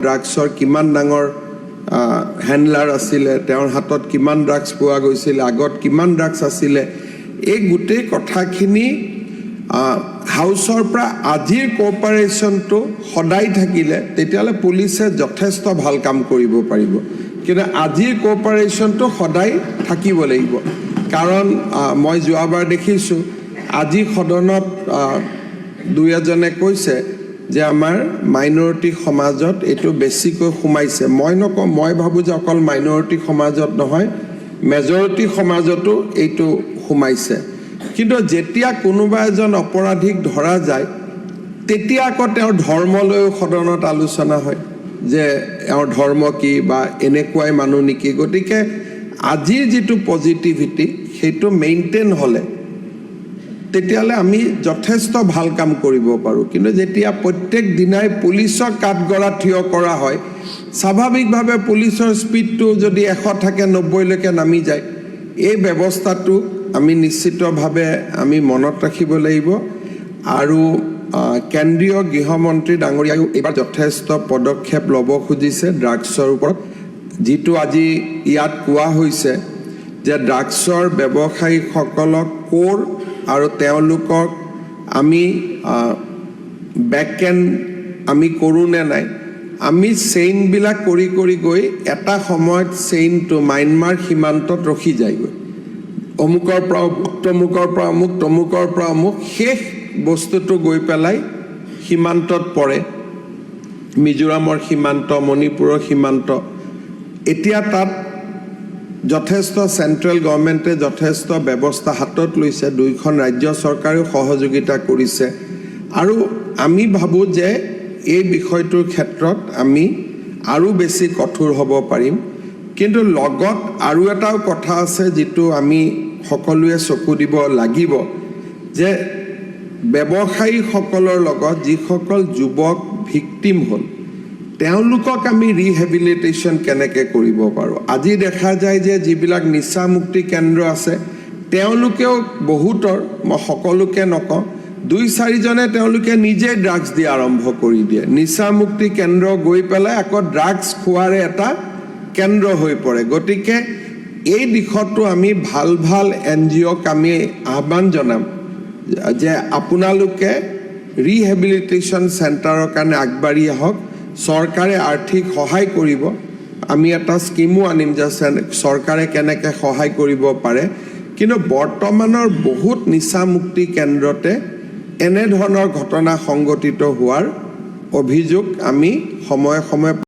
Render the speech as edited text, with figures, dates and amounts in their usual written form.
ড্ৰাগছৰ কিমান ডাঙৰ হ্যান্ডলাৰ আছিলে, তেওঁৰ হাতত কিমান ড্ৰাগছ পোৱা গৈছিল, আগত কিমান ড্ৰাগছ আছিলে, এই গোটেই কথাখিনি হাউচৰ পৰা আজিৰ কোঅপাৰেশ্যনটো সদায় থাকিলে তেতিয়ালে পুলিচে যথেষ্ট ভাল কাম কৰিব পাৰিব। কিন্তু আজিৰ কোঅপাৰেশ্যনটো সদায় থাকিব লাগিব। কাৰণ মই যোৱাবাৰ দেখিছোঁ আজি সদনত দুই এজনে কৈছে যে আমাৰ মাইনৰিটি সমাজত এইটো বেছিকৈ সোমাইছে। মই নকওঁ, মই ভাবোঁ যে অকল মাইনৰিটি সমাজত নহয়, মেজৰিটি সমাজতো এইটো সোমাইছে। কিন্তু যেতিয়া কোনোবা এজন অপৰাধীক ধৰা যায় তেতিয়া আকৌ তেওঁৰ ধৰ্মলৈও সদনত আলোচনা হয় যে এওঁৰ ধৰ্ম কি বা এনেকুৱাই মানুহ নেকি। গতিকে আজিৰ যিটো পজিটিভিটি সেইটো মেইনটেইন হ'লে তেতিয়ালে আমি যথেষ্ট ভাল কাম কৰিব পাৰোঁ। কিন্তু যেতিয়া প্ৰত্যেক দিনাই পুলিচৰ কাঠগড়া থিয় কৰা হয়, স্বাভাৱিকভাৱে পুলিচৰ স্পীডটো যদি 100 থাকে 90লৈকে নামি যায়। এই ব্যৱস্থাটো আমি নিশ্চিতভাৱে আমি মনত ৰাখিব লাগিব। আৰু কেন্দ্ৰীয় গৃহমন্ত্ৰী ডাঙৰীয়ায়ো এইবাৰ যথেষ্ট পদক্ষেপ ল'ব খুজিছে ড্ৰাগছৰ ওপৰত। যিটো আজি ইয়াত কোৱা হৈছে যে ড্ৰাগছৰ ব্যৱসায়ীসকলক কোৰ আৰু তেওঁলোকক আমি বেকএণ্ড আমি কৰোঁ নে নাই, আমি চেইনবিলাক কৰি কৰি গৈ এটা সময়ত চেইনটো ম্যানমাৰ সীমান্তত ৰখি যায়গৈ। অমুকৰ পৰা তমুকৰ পৰা অমুক, তমুকৰ পৰা অমুক, শেষ বস্তুটো গৈ পেলাই সীমান্তত পৰে। মিজোৰামৰ সীমান্ত, মণিপুৰৰ সীমান্ত। এতিয়া তাত যথেষ্ট চেণ্ট্ৰেল গভৰ্ণমেণ্টে যথেষ্ট ব্যৱস্থা হাতত লৈছে, দুইখন ৰাজ্য চৰকাৰেও সহযোগিতা কৰিছে। আৰু আমি ভাবোঁ যে এই বিষয়টোৰ ক্ষেত্ৰত আমি আৰু বেছি কঠোৰ হ'ব পাৰিম। কিন্তু লগত আৰু এটাও কথা আছে যিটো আমি সকলোৱে চকু দিব লাগিব, যে ব্যৱসায়ীসকলৰ লগত যিসকল যুৱক ভিক্টিম হ'ল তেওঁলোকক আমি ৰিহেবিলিটেশ্যন কেনেকৈ কৰিব পাৰোঁ। আজি দেখা যায় যে যিবিলাক নিচামুক্তি কেন্দ্ৰ আছে তেওঁলোকেও বহুতৰ, মই সকলোকে নকওঁ, 2-4জনে তেওঁলোকে নিজেই ড্ৰাগছ দিয়া আৰম্ভ কৰি দিয়ে। নিচামুক্তি কেন্দ্ৰ গৈ পেলাই আকৌ ড্ৰাগছ খোৱাৰে এটা কেন্দ্ৰ হৈ পৰে। গতিকে এই দিশতো আমি ভাল ভাল NGOক আমি আহ্বান জনাম যে আপোনালোকে ৰিহেবিলিটেশ্যন চেণ্টাৰৰ কাৰণে আগবাঢ়ি আহক। চৰকাৰে আৰ্থিক সহায় কৰিব। আমি এটা স্কিমো আনিম যে চৰকাৰে কেনেকৈ সহায় কৰিব পাৰে। কিন্তু বৰ্তমানৰ বহুত নিচামুক্তি কেন্দ্ৰতে এনেধৰণৰ ঘটনা সংঘটিত হোৱাৰ অভিযোগ আমি সময়ে সময়ে